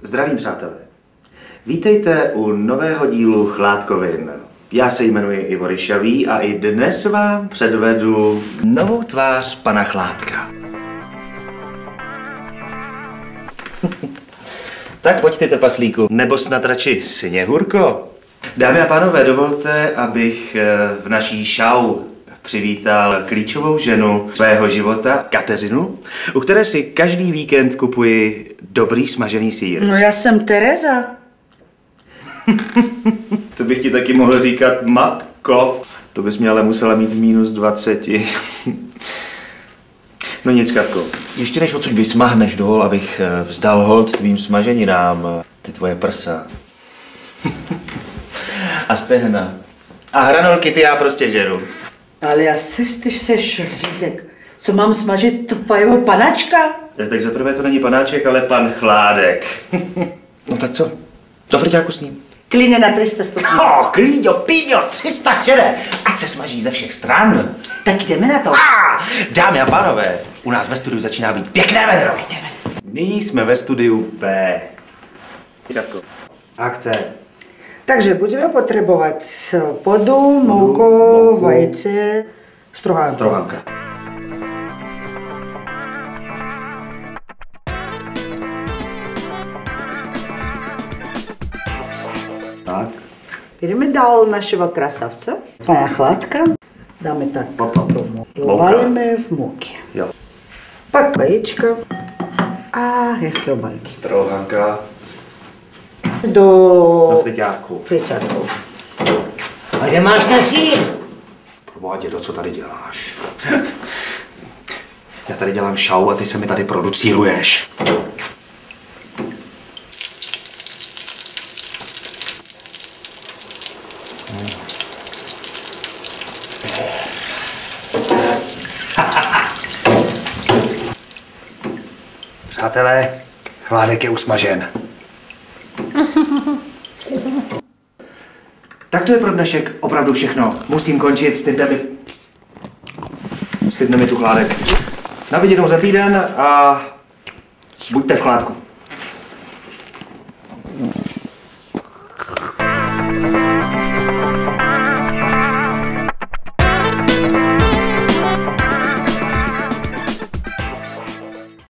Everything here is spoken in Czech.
Zdravím, přátelé. Vítejte u nového dílu Chládkovin. Já se jmenuji Ivo Ryšavý a i dnes vám předvedu novou tvář pana Chládka. Tak pojďte, trpaslíku, nebo snad radši Sněhurko. Dámy a pánové, dovolte, abych v naší show přivítal klíčovou ženu svého života, Kateřinu, u které si každý víkend kupuji dobrý smažený sýr. No já jsem Tereza. To bych ti taky mohl říkat matko. To bys mě ale musela mít -20. No nic, Katko. Ještě než odsud vysmahneš, dovol, abych vzdal hold tvým smaženinám. Ty tvoje prsa. A stehna. A hranolky ty já prostě žeru. Ale já ty seš řízek. Co mám smažit tvojho panáčka? Tak zaprvé to není panáček, ale pan Chládek. No tak co? Do frťáku s ním. Klidně na 300 stupňů. Klíďo, píďo, 300 šede. Ať se smaží ze všech stran. Tak jdeme na to. Dámy a pánové, u nás ve studiu začíná být pěkné vedro. Nyní jsme ve studiu B. Katko. Akce. Takže budeme potřebovat vodu, mouku, vajce, strohánku. Strohánka. Tak. Jdeme dál našeho krasavce. Pana Chládka. Dáme tak. Obalíme v mouky. Jo. Pak vajíčka a hezké obalky. Strohánka. Do friťáku. friťáku. A kde máš ten sýr? Proboha, dědo, co tady děláš? Já tady dělám show a ty se mi tady producíruješ. Přátelé, Chládek je usmažen. Tak to je pro dnešek opravdu všechno. Musím končit, stydne mi tu Chládek. Na viděnou za týden a buďte v Chládku.